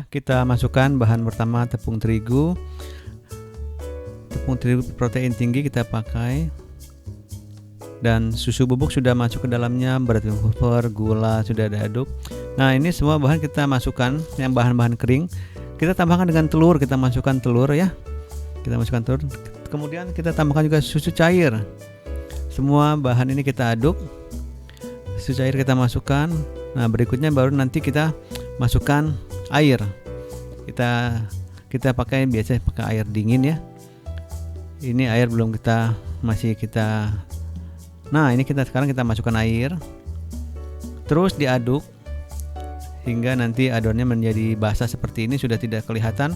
kita masukkan bahan pertama tepung terigu. Tepung terigu protein tinggi kita pakai. Dan susu bubuk sudah masuk ke dalamnya, beras pulver, gula sudah diaduk. Nah, ini semua bahan kita masukkan, yang bahan-bahan kering. Kita tambahkan dengan telur, kita masukkan telur ya. Kita masukkan telur. Kemudian kita tambahkan juga susu cair. Semua bahan ini kita aduk. Susu cair kita masukkan. Nah, berikutnya baru nanti kita masukkan air. Kita pakai biasanya pakai air dingin ya. Ini air belum masih kita. Nah, ini sekarang kita masukkan air. Terus diaduk hingga nanti adonannya menjadi basah seperti ini, sudah tidak kelihatan.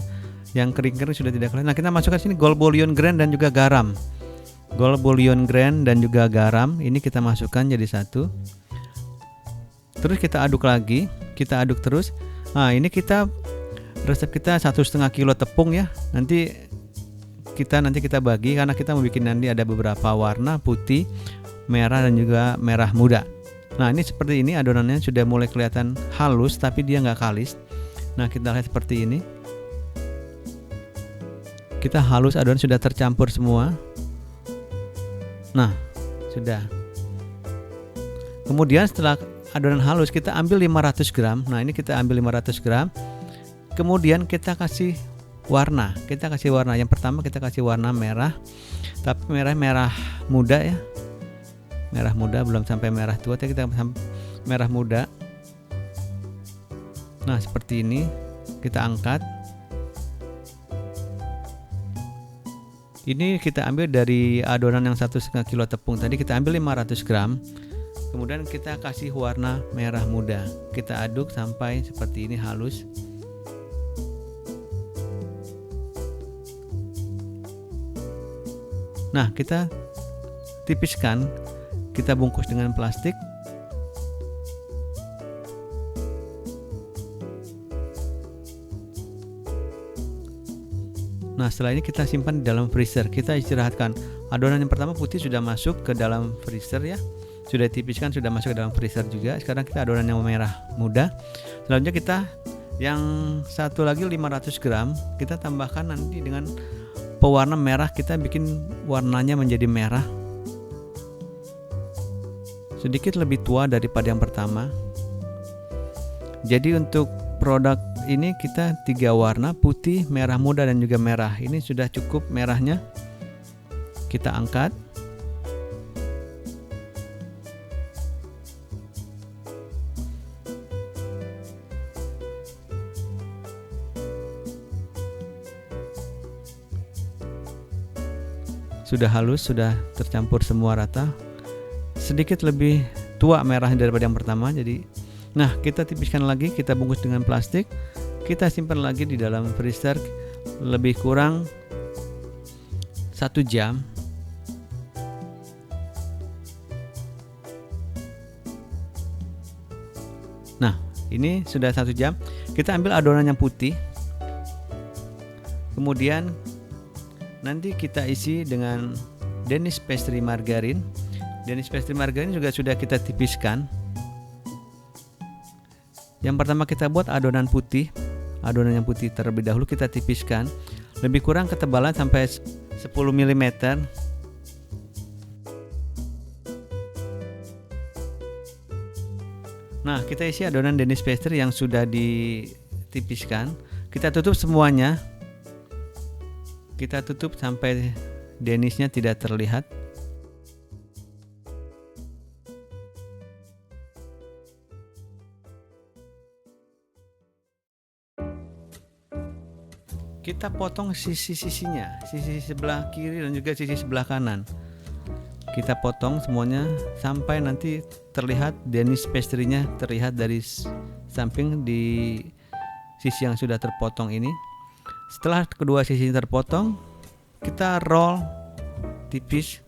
Yang kering-kering sudah tidak kelihatan. Nah, kita masukkan sini gold bouillon grain dan juga garam. Gold bouillon grain dan juga garam ini kita masukkan jadi satu. Terus kita aduk lagi, kita aduk terus. Nah, ini resep kita 1,5 kilo tepung ya. Nanti kita bagi karena kita mau bikin nanti ada beberapa warna, putih, merah dan juga merah muda. Nah, ini seperti ini adonannya sudah mulai kelihatan halus tapi dia nggak kalis. Nah, kita lihat seperti ini. Kita halus, adonan sudah tercampur semua. Nah, sudah. Kemudian setelah adonan halus kita ambil 500 gram. Nah, ini kita ambil 500 gram. Kemudian kita kasih warna. Yang pertama kita kasih warna merah. Tapi merah muda ya. Merah muda, belum sampai merah tua, kita merah muda. Nah, seperti ini kita angkat. Ini kita ambil dari adonan yang 1,5 kilo tepung tadi, kita ambil 500 gram. Kemudian kita kasih warna merah muda. Kita aduk sampai seperti ini halus. Nah, kita tipiskan. Kita bungkus dengan plastik. Nah, setelah ini kita simpan di dalam freezer. Kita istirahatkan. Adonan yang pertama putih sudah masuk ke dalam freezer ya. Sudah tipiskan, sudah masuk ke dalam freezer juga. Sekarang kita adonan yang merah muda. Selanjutnya kita yang satu lagi 500 gram. Kita tambahkan nanti dengan pewarna merah. Kita bikin warnanya menjadi merah. Sedikit lebih tua daripada yang pertama. Jadi untuk produk ini kita 3 warna, putih, merah muda dan juga merah. Ini sudah cukup merahnya. Kita angkat. Sudah halus, sudah tercampur semua rata. Sedikit lebih tua merahnya daripada yang pertama. Jadi, nah, kita tipiskan lagi, kita bungkus dengan plastik, kita simpan lagi di dalam freezer lebih kurang 1 jam. Nah, ini sudah 1 jam. Kita ambil adonan yang putih. Kemudian nanti kita isi dengan Danish pastry margarin. Danish pastry margarin juga sudah kita tipiskan. Yang pertama kita buat adonan putih. Adonan yang putih terlebih dahulu kita tipiskan. Lebih kurang ketebalan sampai 10 mm. Nah, kita isi adonan Danish pastry yang sudah ditipiskan. Kita tutup semuanya. Kita tutup sampai Danishnya tidak terlihat. Kita potong sisi-sisinya, sisi sebelah kiri dan juga sisi sebelah kanan. Kita potong semuanya sampai nanti terlihat Danish pastry-nya terlihat dari samping di sisi yang sudah terpotong ini. Setelah kedua sisi terpotong, kita roll tipis.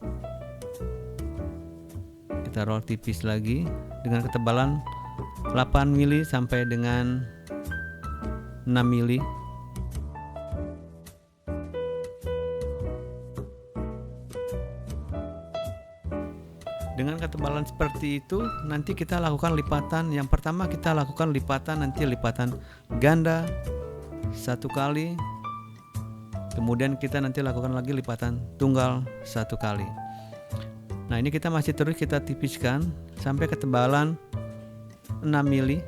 Kita roll tipis lagi dengan ketebalan 8 mili sampai dengan 6 mili. Dengan ketebalan seperti itu, nanti kita lakukan lipatan. Yang pertama kita lakukan lipatan, nanti lipatan ganda, 1 kali, kemudian kita nanti lakukan lagi lipatan tunggal 1 kali. Nah, ini kita masih terus kita tipiskan sampai ketebalan 6 mili.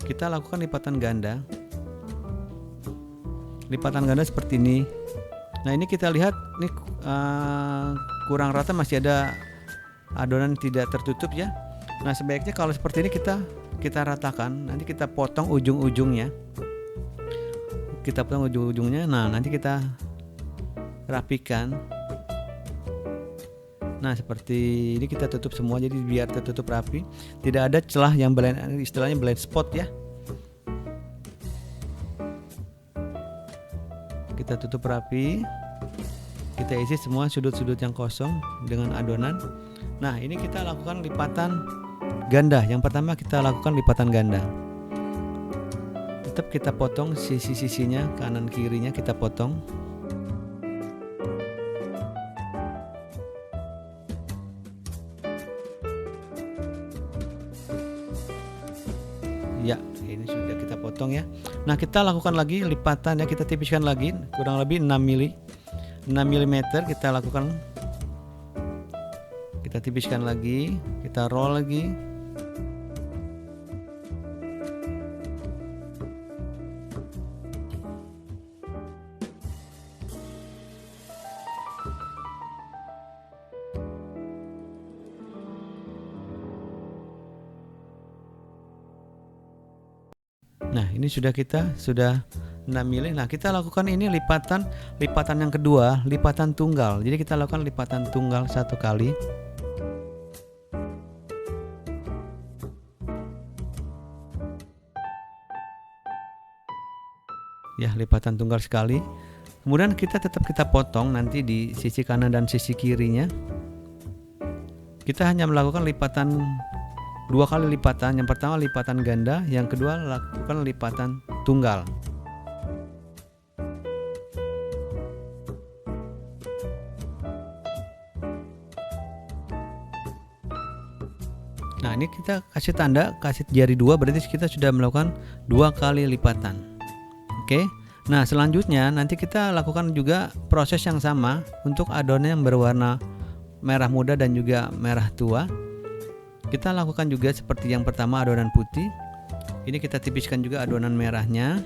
Kita lakukan lipatan ganda. Lipatan ganda seperti ini. Nah, ini kita lihat ini kurang rata, masih ada adonan tidak tertutup ya. Nah, sebaiknya kalau seperti ini kita ratakan. Nanti kita potong ujung-ujungnya. Kita potong ujung-ujungnya. Nah, nanti kita rapikan. Nah, seperti ini kita tutup semua, jadi biar tertutup rapi, tidak ada celah yang istilahnya blind spot ya. Kita tutup rapi, kita isi semua sudut-sudut yang kosong dengan adonan. Nah, ini kita lakukan lipatan ganda. Yang pertama kita lakukan lipatan ganda. Tetap kita potong sisi-sisinya, kanan kirinya kita potong. Ya, ini sudah kita potong ya. Nah, kita lakukan lagi lipatan ya, kita tipiskan lagi kurang lebih 6 mm kita lakukan. Kita tipiskan lagi, kita roll lagi. Nah, ini sudah 6 mili. Nah, kita lakukan ini lipatan yang kedua, lipatan tunggal. Jadi kita lakukan lipatan tunggal 1 kali. Ya, lipatan tunggal sekali. Kemudian kita potong nanti di sisi kanan dan sisi kirinya. Kita hanya melakukan lipatan 2 kali lipatan. Yang pertama lipatan ganda, yang kedua lakukan lipatan tunggal. Nah, ini kita kasih tanda, kasih jari 2, berarti kita sudah melakukan 2 kali lipatan. Oke. Nah, selanjutnya nanti kita lakukan juga proses yang sama untuk adonan yang berwarna merah muda dan juga merah tua. Kita lakukan juga seperti yang pertama adonan putih. Ini kita tipiskan juga adonan merahnya.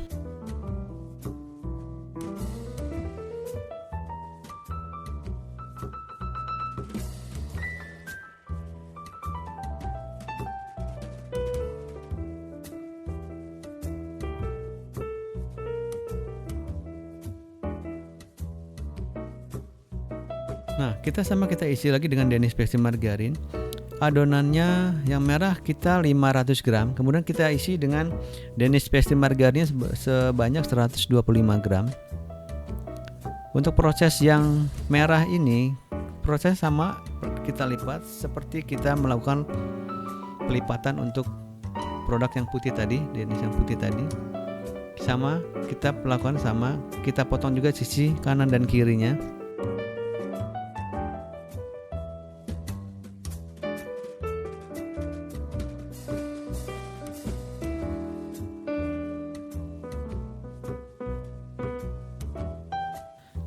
Nah, kita isi lagi dengan Danish Pastry Margarin. Adonannya yang merah kita 500 gram. Kemudian kita isi dengan Danish Pastry Margarin sebanyak 125 gram. Untuk proses yang merah ini, proses sama kita lipat seperti kita melakukan pelipatan untuk produk yang putih tadi, Danish yang putih tadi. Sama kita lakukan sama, kita potong juga sisi kanan dan kirinya.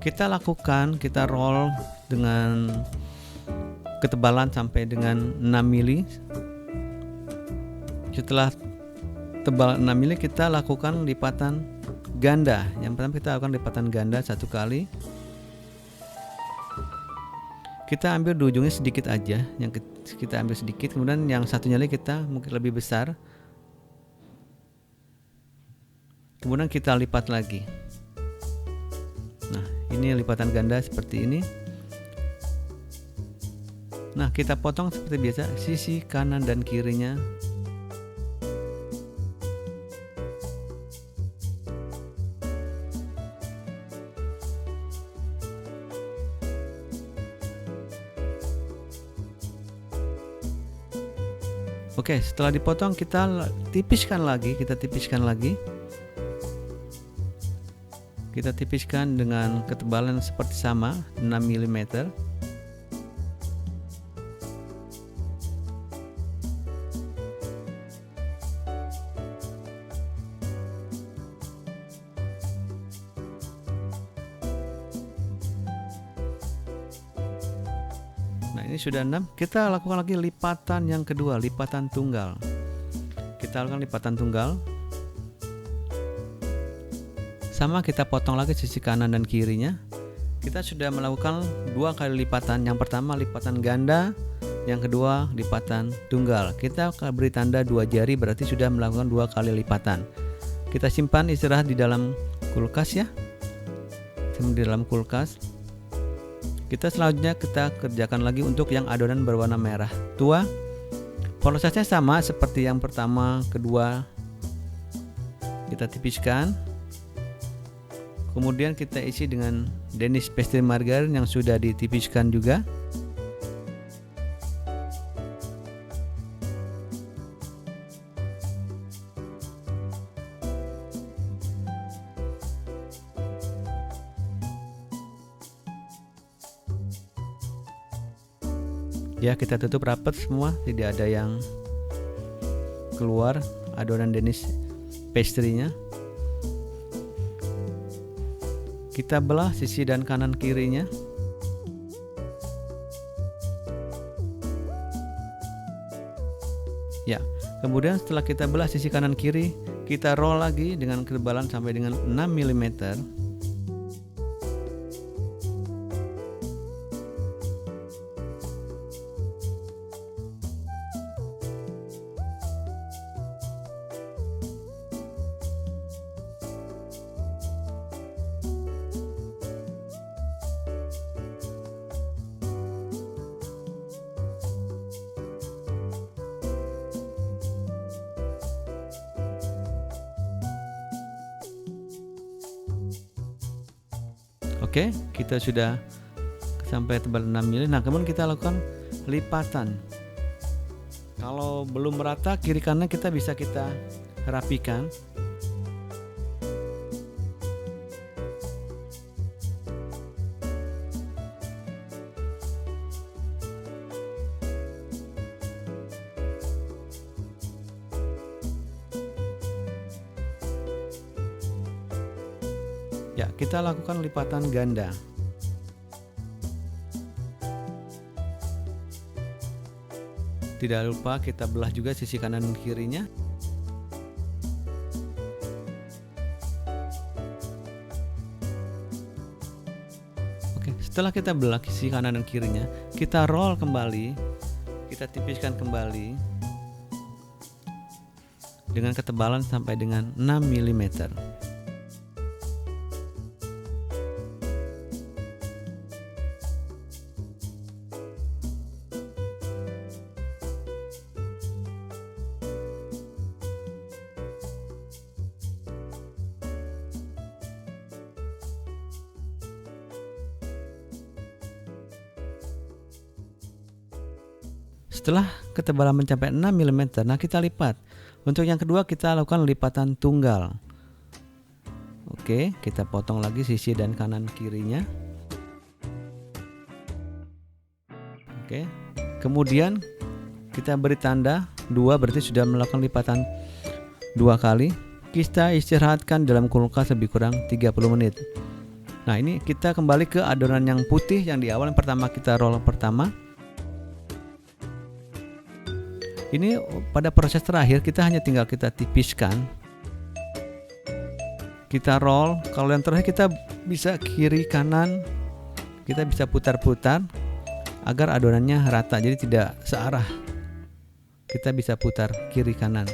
Kita roll dengan ketebalan sampai dengan 6 mili. Setelah tebal 6 mili kita lakukan lipatan ganda. Yang pertama kita lakukan lipatan ganda 1 kali. Kita ambil di ujungnya sedikit aja, yang kita ambil sedikit, kemudian yang satunya lagi kita mungkin lebih besar. Kemudian kita lipat lagi. Nah, ini lipatan ganda seperti ini. Nah, kita potong seperti biasa sisi kanan dan kirinya. Oke, setelah dipotong kita tipiskan lagi. Kita tipiskan dengan ketebalan seperti sama 6 mm. Nah, ini sudah 6. Kita lakukan lagi lipatan yang kedua, lipatan tunggal. Kita lakukan lipatan tunggal. Sama, kita potong lagi sisi kanan dan kirinya. Kita sudah melakukan 2 kali lipatan. Yang pertama lipatan ganda, yang kedua lipatan tunggal. Kita beri tanda 2 jari, berarti sudah melakukan 2 kali lipatan. Kita simpan istirahat di dalam kulkas ya. Di dalam kulkas. Kita selanjutnya kita kerjakan lagi untuk yang adonan berwarna merah tua. Prosesnya sama seperti yang pertama, kedua. Kita tipiskan. Kemudian kita isi dengan Danish pastry margarin yang sudah ditipiskan juga. Ya, kita tutup rapat semua, tidak ada yang keluar adonan Danish pastry-nya. Kita belah sisi dan kanan kirinya. Ya, kemudian setelah kita belah sisi kanan kiri, kita roll lagi dengan ketebalan sampai dengan 6 mm. Oke, kita sudah sampai tebal 6 mm. Nah, kemudian kita lakukan lipatan. Kalau belum merata kiri kanan, kita bisa rapikan. Ya, kita lakukan lipatan ganda. Tidak lupa kita belah juga sisi kanan dan kirinya. Oke, setelah kita belah sisi kanan dan kirinya, kita roll kembali, kita tipiskan kembali dengan ketebalan sampai dengan 6 mm. Setelah ketebalan mencapai 6 mm, nah kita lipat. Untuk yang kedua kita lakukan lipatan tunggal. Oke, kita potong lagi sisi dan kanan kirinya. Oke, kemudian kita beri tanda 2, berarti sudah melakukan lipatan 2 kali. Kita istirahatkan dalam kulkas lebih kurang 30 menit. Nah, ini kita kembali ke adonan yang putih yang di awal. Yang pertama kita roll pertama. Ini pada proses terakhir kita hanya tinggal kita tipiskan, kita roll. Kalau yang terakhir kita bisa kiri kanan, kita bisa putar-putar agar adonannya rata, jadi tidak searah. Kita bisa putar kiri kanan.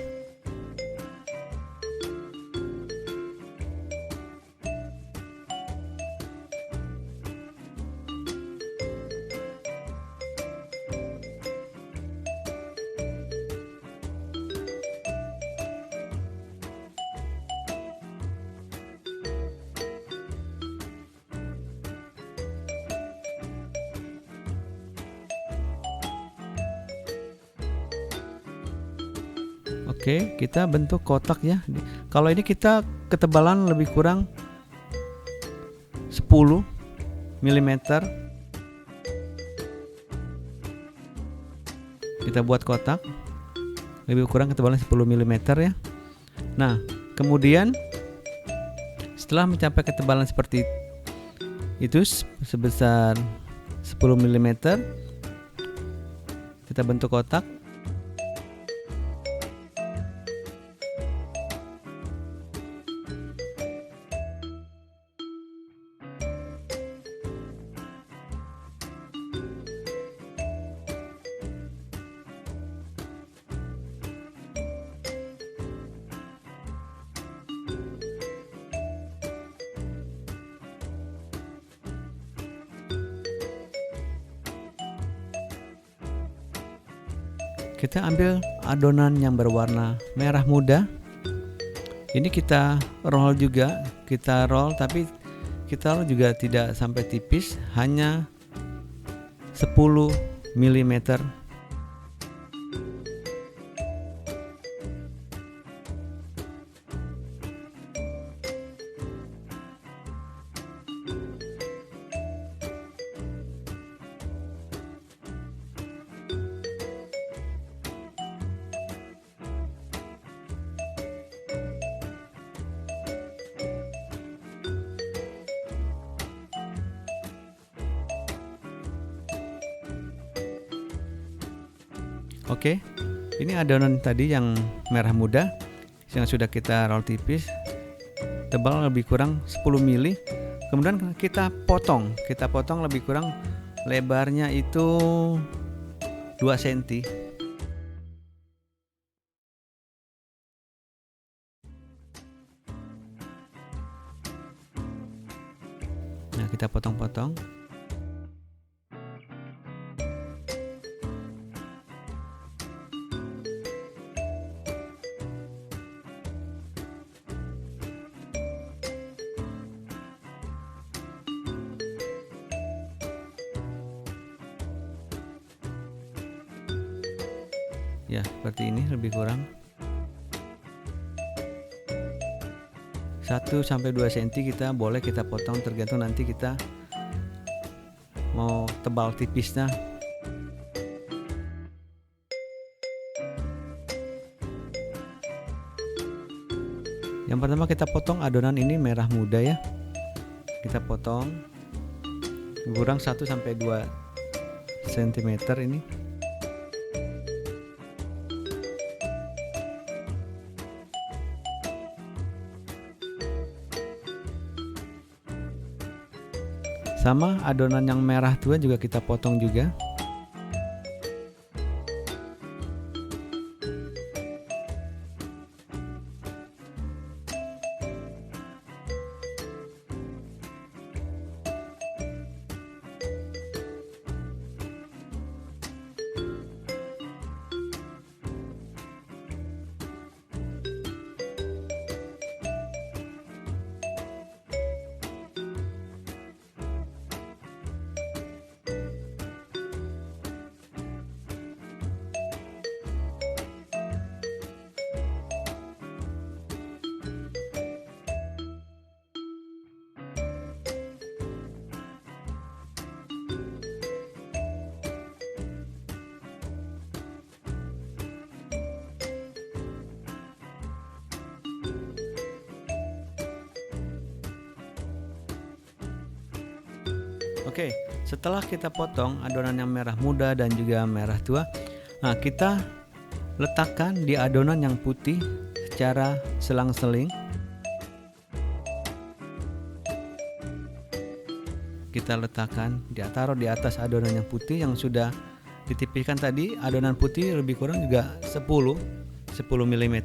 Oke, kita bentuk kotak ya. Kalau ini kita ketebalan lebih kurang 10 mm. Kita buat kotak lebih kurang ketebalan 10 mm ya. Nah, kemudian setelah mencapai ketebalan seperti itu sebesar 10 mm, Kita bentuk kotak. Kita ambil adonan yang berwarna merah muda. Ini kita roll juga, tapi kita roll juga tidak sampai tipis, hanya 10 mm. Oke, ini adonan tadi yang merah muda yang sudah kita roll tipis, tebal lebih kurang 10 mili. Kemudian kita potong lebih kurang lebarnya itu 2 cm. Nah, kita potong-potong. Ya, seperti ini lebih kurang 1-2 cm kita boleh kita potong, tergantung nanti kita mau tebal tipisnya. Yang pertama kita potong adonan ini merah muda ya. Kita potong kurang 1-2 cm ini. Sama adonan yang merah tua juga kita potong juga. Oke, setelah kita potong adonan yang merah muda dan juga merah tua, nah kita letakkan di adonan yang putih secara selang-seling. Kita letakkan, taruh di atas adonan yang putih yang sudah ditipiskan tadi. Adonan putih lebih kurang juga 10 mm.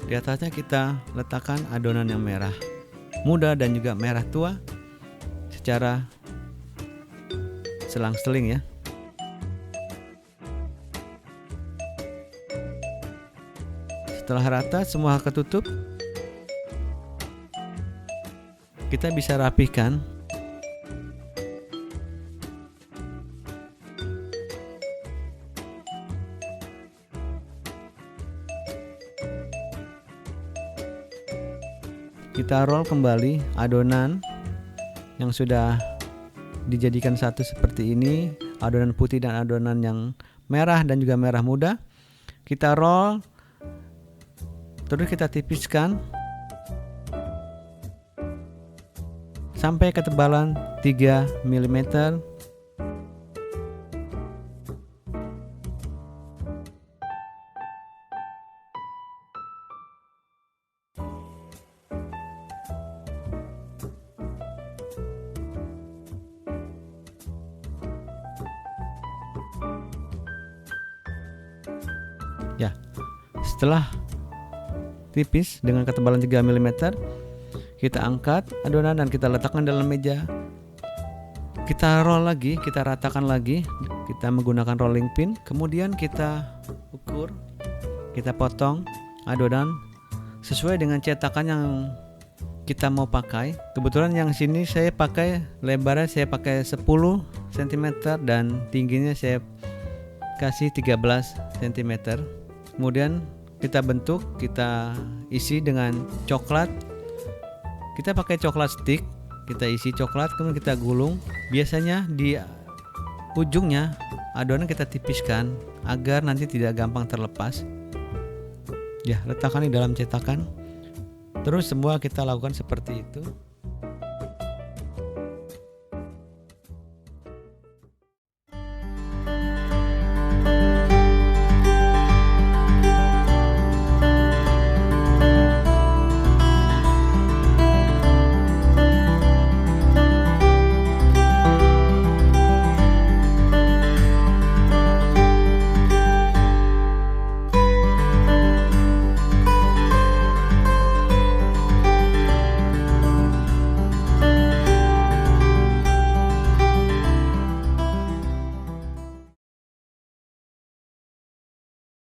Di atasnya kita letakkan adonan yang merah muda dan juga merah tua secara selang-seling ya. Setelah rata semua ketutup, kita bisa rapihkan. Kita roll kembali adonan yang sudah dijadikan satu seperti ini, adonan putih dan adonan yang merah dan juga merah muda. Kita roll, terus kita tipiskan sampai ketebalan 3 mm. Ya, setelah tipis dengan ketebalan 3 mm, kita angkat adonan dan kita letakkan dalam meja. Kita roll lagi, kita ratakan lagi, kita menggunakan rolling pin. Kemudian kita ukur, kita potong adonan sesuai dengan cetakan yang kita mau pakai. Kebetulan yang sini saya pakai lebarnya saya pakai 10 cm dan tingginya saya kasih 13 cm. Kemudian kita bentuk, kita isi dengan coklat. Kita pakai coklat stick, kita isi coklat, kemudian kita gulung. Biasanya di ujungnya adonan kita tipiskan agar nanti tidak gampang terlepas. Ya, letakkan di dalam cetakan. Terus semua kita lakukan seperti itu.